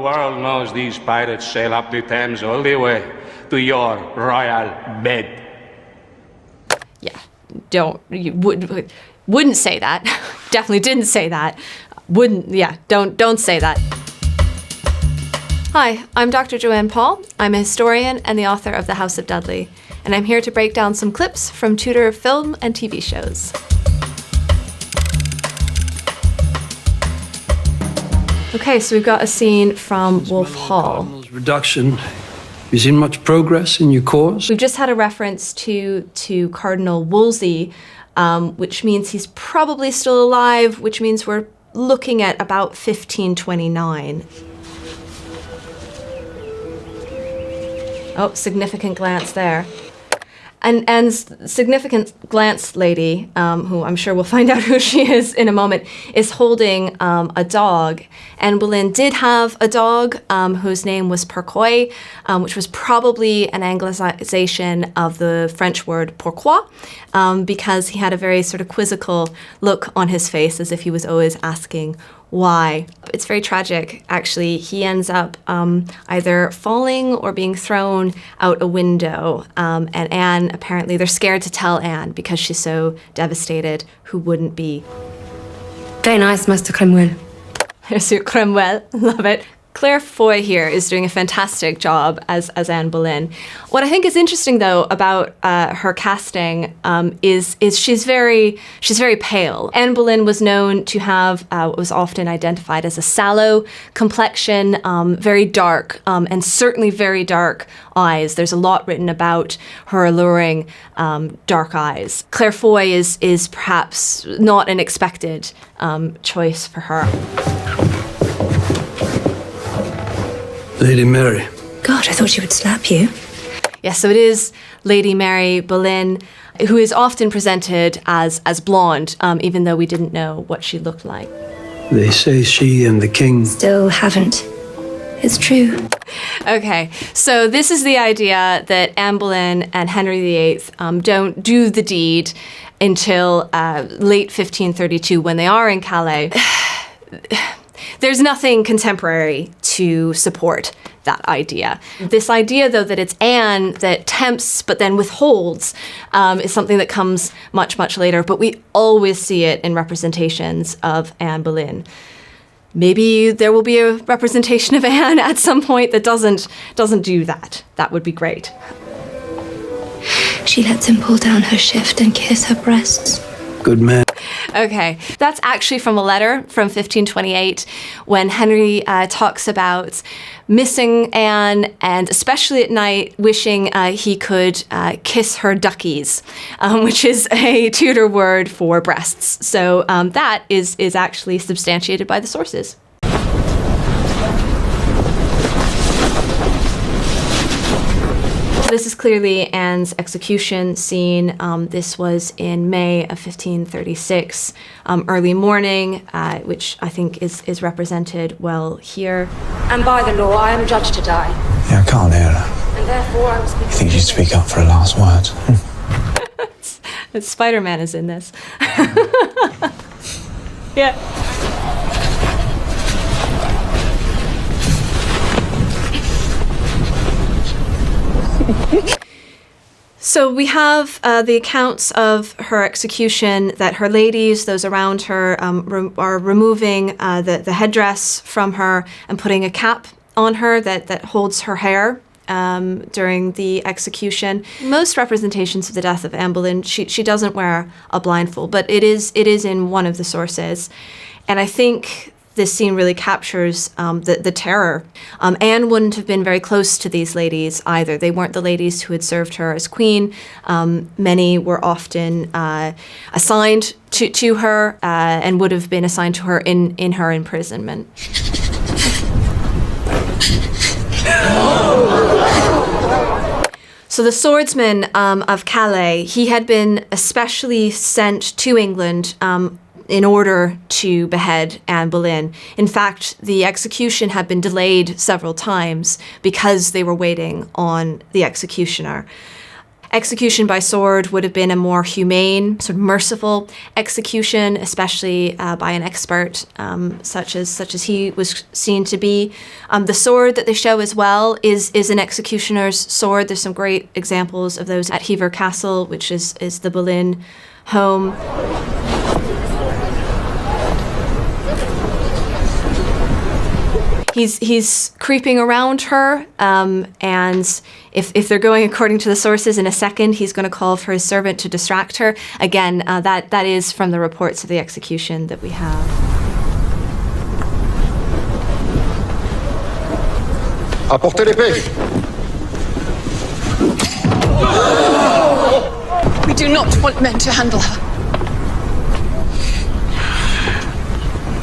world knows these pirates sail up the Thames all the way to your royal bed. Yeah, wouldn't say that. Definitely didn't say that. Don't say that. Hi, I'm Dr. Joanne Paul. I'm a historian and the author of The House of Dudley, and I'm here to break down some clips from Tudor film and TV shows. Okay, so we've got a scene from Wolf Hall. Reduction. Have you seen much progress in your cause? We've just had a reference to Cardinal Wolsey, which means he's probably still alive, which means we're looking at about 1529. Oh, significant glance there. And significant glance lady, who I'm sure we'll find out who she is in a moment, is holding a dog. Anne Boleyn did have a dog whose name was Pourquoi, which was probably an anglicization of the French word pourquoi, because he had a very sort of quizzical look on his face, as if he was always asking why. It's very tragic, actually. He ends up either falling or being thrown out a window. And Anne, apparently, they're scared to tell Anne because she's so devastated. Who wouldn't be? Very nice, Master Cromwell. Monsieur Cromwell, love it. Claire Foy here is doing a fantastic job as Anne Boleyn. What I think is interesting, though, about her casting is she's very pale. Anne Boleyn was known to have what was often identified as a sallow complexion, very dark, and certainly very dark eyes. There's a lot written about her alluring dark eyes. Claire Foy is perhaps not an expected choice for her. Lady Mary. God, I thought she would slap you. Yes, so it is Lady Mary Boleyn, who is often presented as blonde, even though we didn't know what she looked like. They say she and the king still haven't. It's true. Okay, so this is the idea that Anne Boleyn and Henry VIII don't do the deed until late 1532 when they are in Calais. There's nothing contemporary to support that idea. This idea, though, that it's Anne that tempts but then withholds is something that comes much, much later, but we always see it in representations of Anne Boleyn. Maybe there will be a representation of Anne at some point that doesn't do that. That would be great. She lets him pull down her shift and kiss her breasts. Good man. Okay, that's actually from a letter from 1528 when Henry talks about missing Anne and especially at night wishing he could kiss her duckies, which is a Tudor word for breasts. So that is actually substantiated by the sources. This is clearly Anne's execution scene. This was in May of 1536, early morning, which I think is represented well here. And by the law, I am judged to die. Yeah, I can't hear her. And therefore I was... I think she'd speak up for her last words. Spider-Man is in this. Yeah. So we have the accounts of her execution that her ladies, those around her, are removing the headdress from her and putting a cap on her that holds her hair during the execution. Most representations of the death of Anne Boleyn, she doesn't wear a blindfold, but it is in one of the sources. And I think this scene really captures the terror. Anne wouldn't have been very close to these ladies either. They weren't the ladies who had served her as queen. Many were often assigned to her and would have been assigned to her in her imprisonment. So the swordsman of Calais, he had been especially sent to England in order to behead Anne Boleyn. In fact, the execution had been delayed several times because they were waiting on the executioner. Execution by sword would have been a more humane, sort of merciful execution, especially by an expert such as he was seen to be. The sword that they show as well is an executioner's sword. There's some great examples of those at Hever Castle, which is the Boleyn home. He's creeping around her, and if they're going according to the sources, in a second he's going to call for his servant to distract her. Again, that is from the reports of the execution that we have. Apportez l'épée! We do not want men to handle her.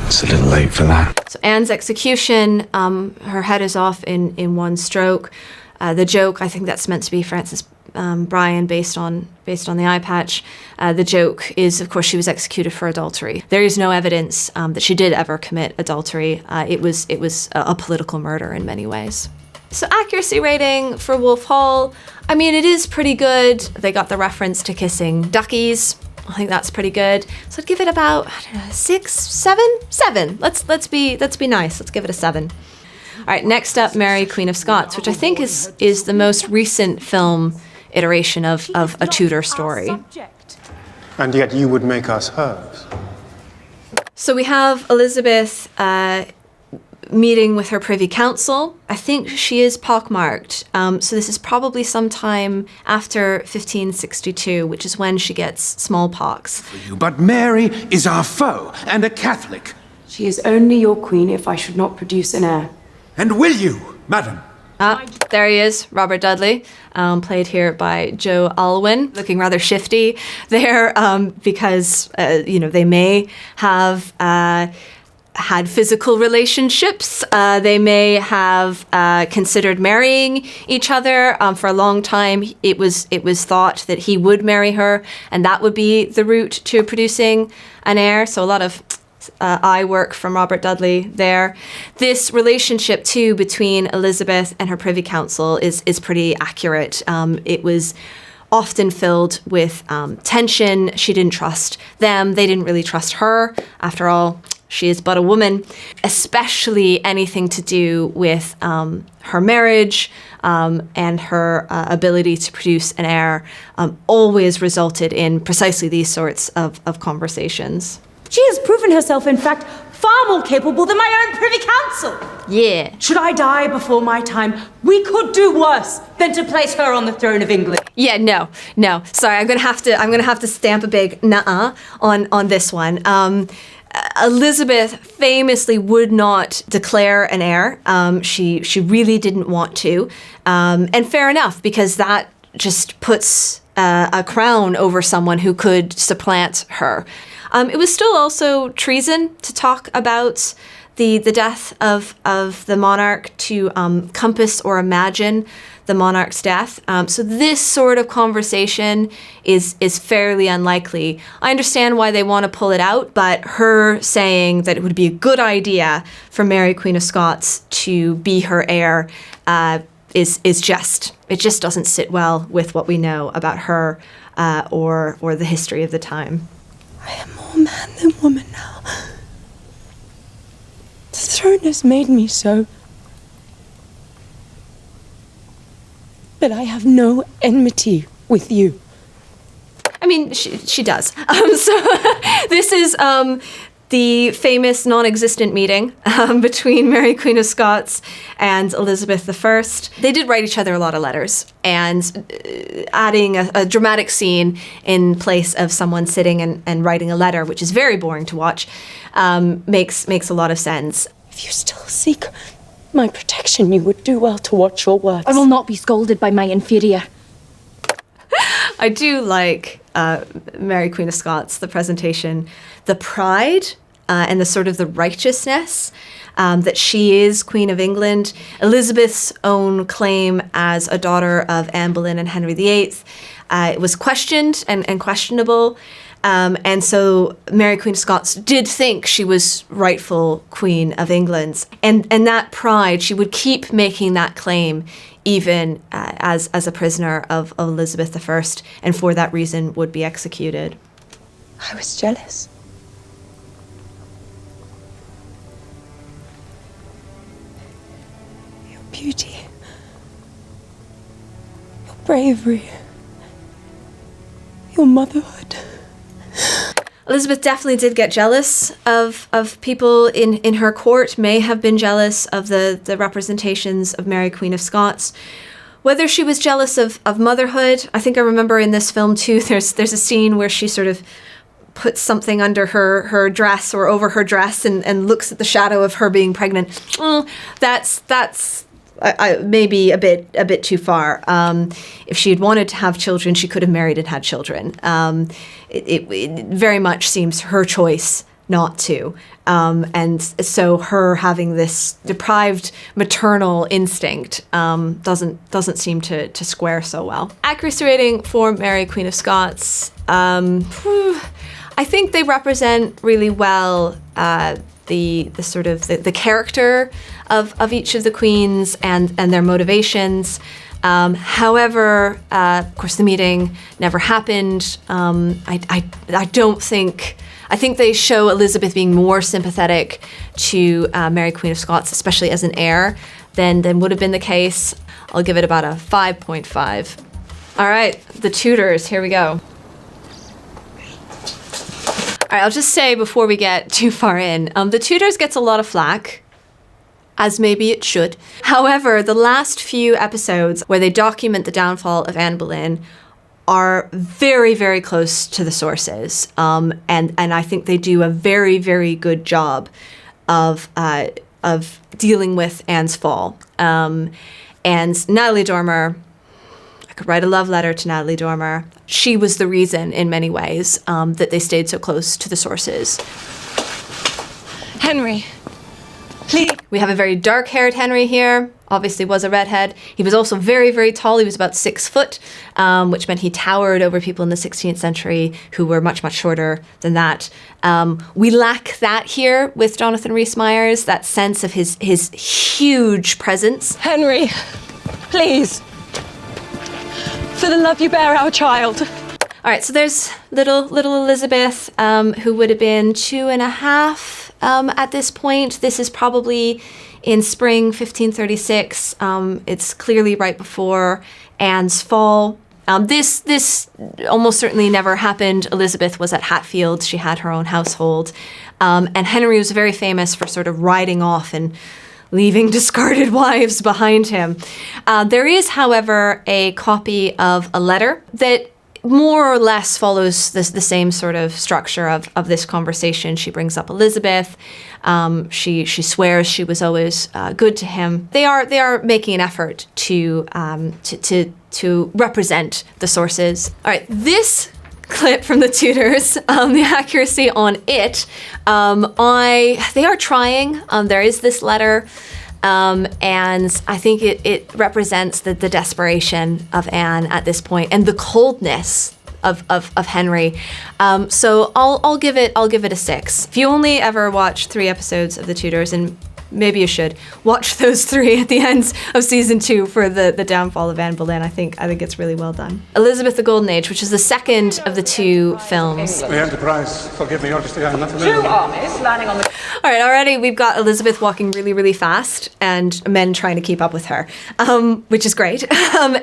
It's a little late for that. So Anne's execution, her head is off in one stroke. The joke, I think that's meant to be Frances Bryan based on the eye patch. The joke is, of course, she was executed for adultery. There is no evidence that she did ever commit adultery. It was a political murder in many ways. So accuracy rating for Wolf Hall, I mean, it is pretty good. They got the reference to kissing duckies. I think that's pretty good. So I'd give it about, I don't know, 6, 7. Let's be nice. Let's give it a 7. All right, next up, Mary, Queen of Scots, which I think is the most recent film iteration of a Tudor story. And yet you would make us hers. So we have Elizabeth meeting with her Privy Council. I think she is pockmarked. So this is probably sometime after 1562, which is when she gets smallpox. But Mary is our foe and a Catholic. She is only your queen if I should not produce an heir. And will you, madam? There he is, Robert Dudley, played here by Joe Alwyn, looking rather shifty there because, they may have had physical relationships. They may have considered marrying each other. For a long time, it was thought that he would marry her, and that would be the route to producing an heir. So a lot of eye work from Robert Dudley there. This relationship, too, between Elizabeth and her Privy Council is pretty accurate. It was often filled with tension. She didn't trust them. They didn't really trust her. After all, she is but a woman, especially anything to do with her marriage and her ability to produce an heir always resulted in precisely these sorts of conversations. She has proven herself, in fact, far more capable than my own Privy Council. Yeah. Should I die before my time, we could do worse than to place her on the throne of England. Yeah, no. Sorry, I'm gonna have to stamp a big nuh-uh on this one. Elizabeth famously would not declare an heir. She really didn't want to, and fair enough, because that just puts a crown over someone who could supplant her. It was still also treason to talk about the death of the monarch, to compass or imagine the monarch's death. So this sort of conversation is fairly unlikely. I understand why they want to pull it out, but her saying that it would be a good idea for Mary, Queen of Scots, to be her heir is just doesn't sit well with what we know about her or the history of the time. I am more man than woman now. The throne has made me so. But I have no enmity with you. I mean, she does. So this is the famous non-existent meeting between Mary, Queen of Scots, and Elizabeth I. They did write each other a lot of letters, and adding a dramatic scene in place of someone sitting and writing a letter, which is very boring to watch, makes a lot of sense. If you still seek my protection, you would do well to watch your words. I will not be scolded by my inferior. I do like Mary, Queen of Scots, the presentation, the pride and the sort of the righteousness that she is Queen of England. Elizabeth's own claim as a daughter of Anne Boleyn and Henry VIII was questioned and questionable. And so Mary Queen of Scots did think she was rightful Queen of England. And that pride, she would keep making that claim even as a prisoner of Elizabeth I, and for that reason would be executed. I was jealous. Your beauty. Your bravery. Your motherhood. Elizabeth definitely did get jealous of people in her court, may have been jealous of the representations of Mary Queen of Scots. Whether she was jealous of motherhood, I think I remember in this film too, there's a scene where she sort of puts something under her dress or over her dress and looks at the shadow of her being pregnant. That's maybe a bit too far. If she had wanted to have children, she could have married and had children. It very much seems her choice not to. And so her having this deprived maternal instinct doesn't seem to square so well. Accuracy rating for Mary Queen of Scots. I think they represent really well the sort of the character of each of the queens and their motivations. However, of course, the meeting never happened. I don't think. I think they show Elizabeth being more sympathetic to Mary Queen of Scots, especially as an heir, than would have been the case. I'll give it about a 5.5. All right, the Tudors. Here we go. All right, I'll just say before we get too far in, the Tudors gets a lot of flack, as maybe it should. However, the last few episodes where they document the downfall of Anne Boleyn are very, very close to the sources. And I think they do a very, very good job of dealing with Anne's fall. And Natalie Dormer, I could write a love letter to Natalie Dormer. She was the reason, in many ways, that they stayed so close to the sources. Henry, please. We have a very dark-haired Henry here. Obviously was a redhead. He was also very, very tall. He was about 6 foot, which meant he towered over people in the 16th century who were much, much shorter than that. We lack that here with Jonathan Rhys-Meyers, that sense of his huge presence. Henry, please. For the love you bear our child. All right, so there's little Elizabeth, who would have been 2.5 at this point. This is probably in spring 1536. It's clearly right before Anne's fall. This almost certainly never happened. Elizabeth was at Hatfield. She had her own household. And Henry was very famous for sort of riding off and leaving discarded wives behind him. There is, however, a copy of a letter that more or less follows the same sort of structure of this conversation. She brings up Elizabeth. She swears she was always good to him. They are making an effort to represent the sources. All right, this clip from the Tudors, the accuracy on it, they are trying. There is this letter, and I think it represents the desperation of Anne at this point and the coldness of Henry. So I'll give it a 6. If you only ever watch 3 episodes of the Tudors, and maybe you should watch those 3 at the end of season 2 for the downfall of Anne Boleyn. I think it's really well done. Elizabeth: The Golden Age, which is the second of the 2 films. The Enterprise. Forgive me, Majesty, I'm not 2 armies landing on the... All right, already we've got Elizabeth walking really, really fast and men trying to keep up with her, which is great,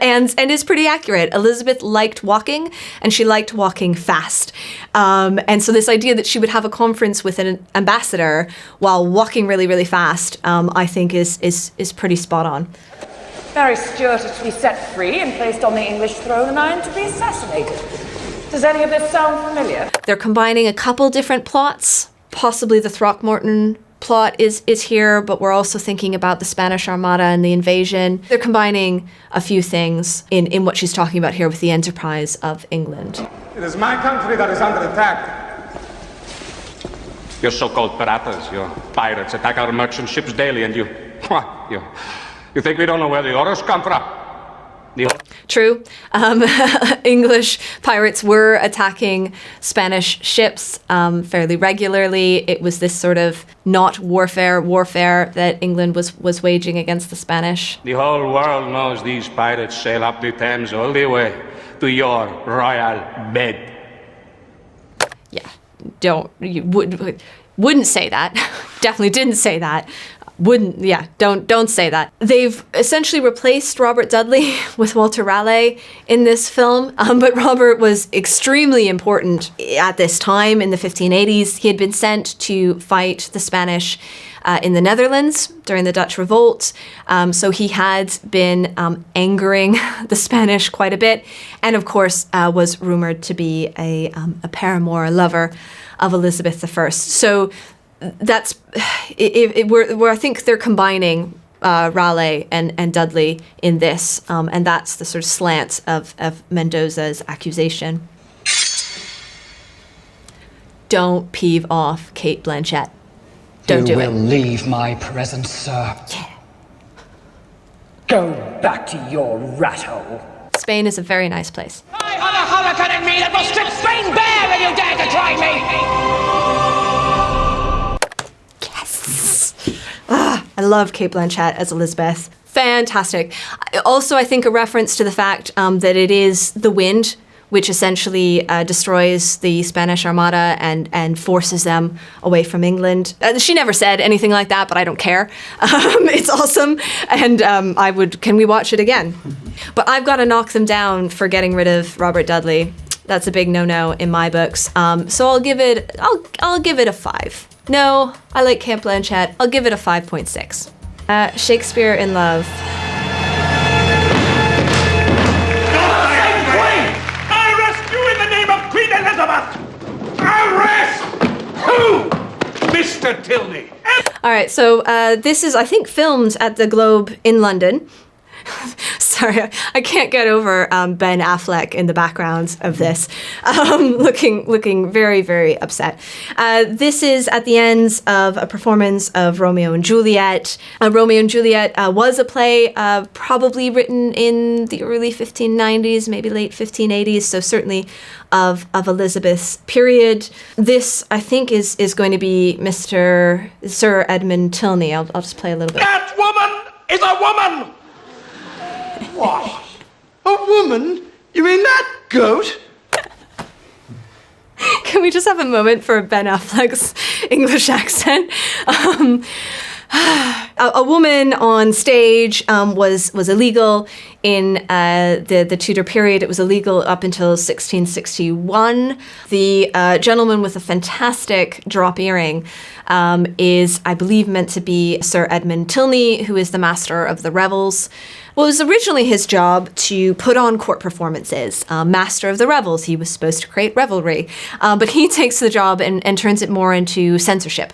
and is pretty accurate. Elizabeth liked walking, and she liked walking fast. And so this idea that she would have a conference with an ambassador while walking really, really fast, I think is pretty spot on. Mary Stuart is to be set free and placed on the English throne, and I am to be assassinated. Does any of this sound familiar? They're combining a couple different plots. Possibly the Throckmorton plot is here, but we're also thinking about the Spanish Armada and the invasion. They're combining a few things in what she's talking about here with the enterprise of England. It is my country that is under attack. Your so-called piratas, your pirates attack our merchant ships daily, and you think we don't know where the orders come from? true. English pirates were attacking Spanish ships fairly regularly. It was this sort of not warfare that England was waging against the Spanish. The whole world knows these pirates sail up the Thames all the way to your royal bed. Yeah, wouldn't say that. Definitely didn't say that. Don't say that. They've essentially replaced Robert Dudley with Walter Raleigh in this film, but Robert was extremely important at this time in the 1580s. He had been sent to fight the Spanish in the Netherlands during the Dutch Revolt, so he had been angering the Spanish quite a bit, and of course was rumored to be a paramour, a lover of Elizabeth I. So that's where I think they're combining Raleigh and Dudley in this, and that's the sort of slant of Mendoza's accusation. Don't peeve off Cate Blanchett. Don't do it. You will leave my presence, sir. Yeah. Go back to your rat hole. Spain is a very nice place. I have a hurricane in me that will strip Spain bare if you dare to try me! Yes! I love Cate Blanchett as Elizabeth. Fantastic. Also, I think a reference to the fact that it is the wind which essentially destroys the Spanish Armada and forces them away from England. She never said anything like that, but I don't care. It's awesome, and can we watch it again? But I've got to knock them down for getting rid of Robert Dudley. That's a big no-no in my books. So I'll give it a 5. No, I like Cate Blanchett. I'll give it a 5.6. Shakespeare in Love. Arrest! Who? Mr. Tilney. All right, so this is, I think, filmed at the Globe in London. Sorry, I can't get over Ben Affleck in the background of this, looking very, very upset. This is at the end of a performance of Romeo and Juliet. Romeo and Juliet was a play probably written in the early 1590s, maybe late 1580s, so certainly of Elizabeth's period. This, I think, is going to be Sir Edmund Tilney. I'll just play a little bit. That woman is a woman! What? A woman? You mean that goat? Can we just have a moment for Ben Affleck's English accent? A woman on stage was illegal in the Tudor period. It was illegal up until 1661. The gentleman with a fantastic drop earring is, I believe, meant to be Sir Edmund Tilney, who is the master of the revels. Well, it was originally his job to put on court performances. Master of the revels, he was supposed to create revelry. But he takes the job and turns it more into censorship.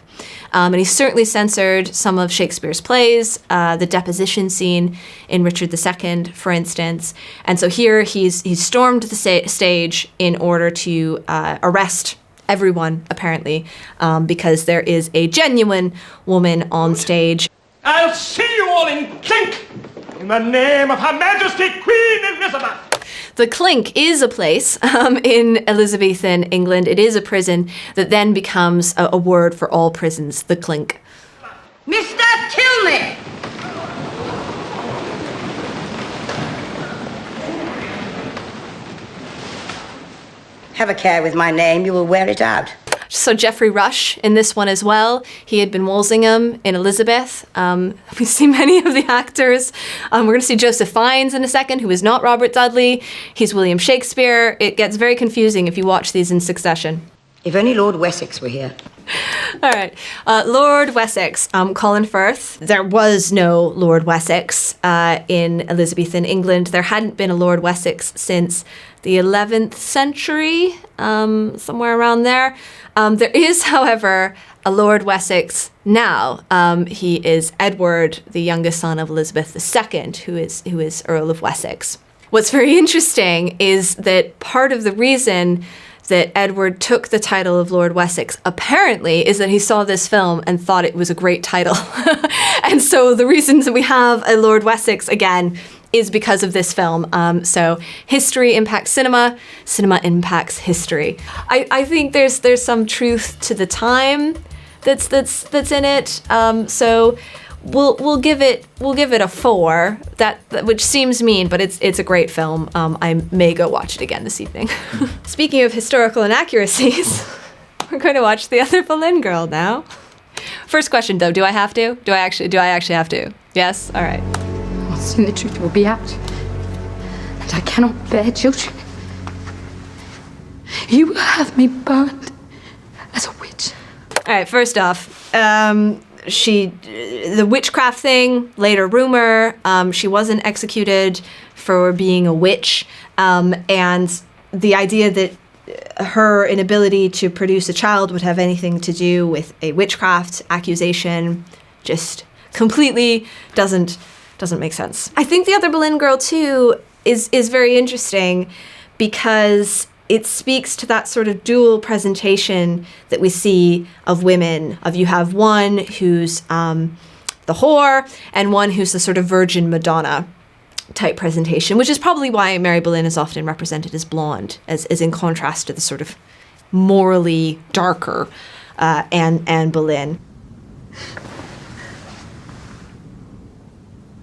And he certainly censored some of Shakespeare's plays, the deposition scene in Richard II, for instance. And so here he's stormed the stage in order to arrest everyone, apparently, because there is a genuine woman on stage. I'll see you all in clink! In the name of Her Majesty Queen Elizabeth! The Clink is a place in Elizabethan England. It is a prison that then becomes a word for all prisons, the Clink. Mr. Tilney! Have a care with my name, you will wear it out. So Geoffrey Rush in this one as well. He had been Walsingham in Elizabeth. We see many of the actors. We're going to see Joseph Fiennes in a second, who is not Robert Dudley. He's William Shakespeare. It gets very confusing if you watch these in succession. If only Lord Wessex were here. All right. Lord Wessex, Colin Firth. There was no Lord Wessex in Elizabethan England. There hadn't been a Lord Wessex since the 11th century, somewhere around there. There is, however, a Lord Wessex now. He is Edward, the youngest son of Elizabeth II, who is Earl of Wessex. What's very interesting is that part of the reason that Edward took the title of Lord Wessex, apparently, is that he saw this film and thought it was a great title. And so the reasons that we have a Lord Wessex, again, is because of this film. So history impacts cinema, cinema impacts history. I think there's some truth to the time that's in it. So we'll give it a 4. That which seems mean, but it's a great film. I may go watch it again this evening. Speaking of historical inaccuracies, we're going to watch The Other Boleyn Girl now. First question though, do I have to? Do I actually have to? Yes? All right. Soon the truth will be out, and I cannot bear children. You will have me burned as a witch. All right, first off, the witchcraft thing, later rumor, she wasn't executed for being a witch, and the idea that her inability to produce a child would have anything to do with a witchcraft accusation just completely doesn't make sense. I think The Other Boleyn Girl too is very interesting because it speaks to that sort of dual presentation that we see of women. Of you have one who's the whore and one who's the sort of virgin Madonna type presentation, which is probably why Mary Boleyn is often represented as blonde, as in contrast to the sort of morally darker Anne Boleyn.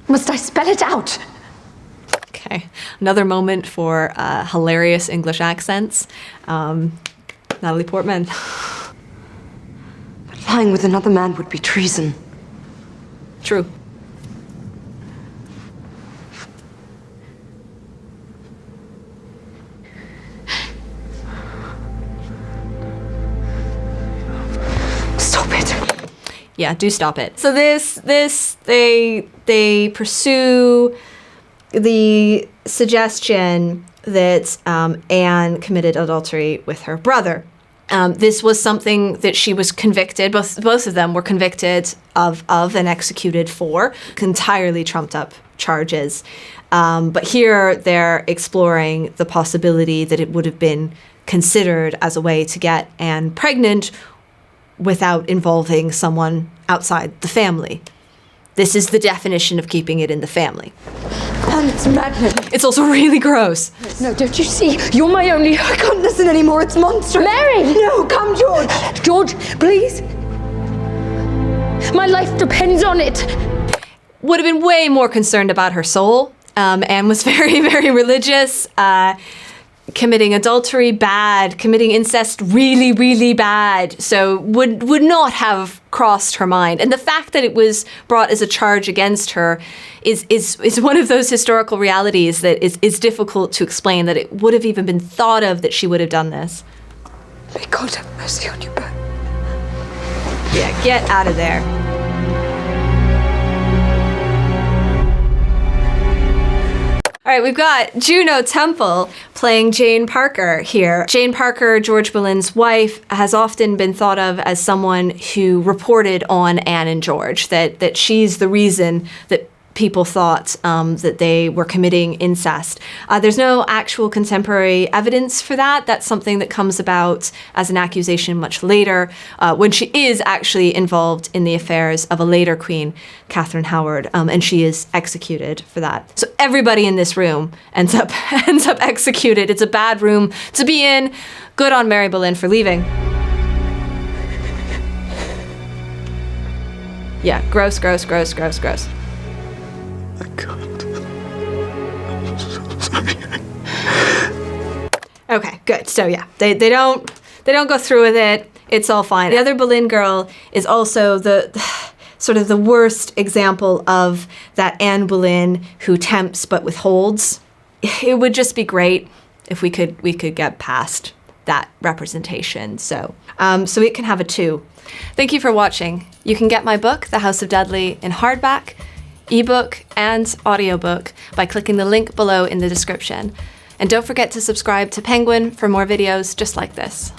Must I spell it out? Okay, another moment for hilarious English accents. Natalie Portman. But lying with another man would be treason. True. Stop it. Yeah, do stop it. So they pursue the suggestion that Anne committed adultery with her brother. This was something that she was convicted, both of them were convicted of and executed for, entirely trumped up charges. But here they're exploring the possibility that it would have been considered as a way to get Anne pregnant without involving someone outside the family. This is the definition of keeping it in the family. And it's maddening. It's also really gross. No, don't you see? You're my only... I can't listen anymore. It's monstrous. Mary! No, come, George. George, please. My life depends on it. Would have been way more concerned about her soul. Anne was very, very religious. Committing adultery, bad. Committing incest, really, really bad. So would not have crossed her mind. And the fact that it was brought as a charge against her is one of those historical realities that is difficult to explain, that it would have even been thought of that she would have done this. May God have mercy on you both. Yeah, get out of there. All right, we've got Juno Temple playing Jane Parker here. Jane Parker, George Boleyn's wife, has often been thought of as someone who reported on Anne and George, that she's the reason that people thought that they were committing incest. There's no actual contemporary evidence for that. That's something that comes about as an accusation much later, when she is actually involved in the affairs of a later queen, Catherine Howard, and she is executed for that. So everybody in this room ends up executed. It's a bad room to be in. Good on Mary Boleyn for leaving. Yeah, gross, gross, gross, gross, gross. I can't. I'm so sorry. Okay, good. So yeah, they don't go through with it. It's all fine. The Other Boleyn Girl is also the sort of the worst example of that Anne Boleyn who tempts but withholds. It would just be great if we could get past that representation. So it can have a 2. Thank you for watching. You can get my book, The House of Dudley, in hardback, ebook, and audiobook by clicking the link below in the description. And don't forget to subscribe to Penguin for more videos just like this.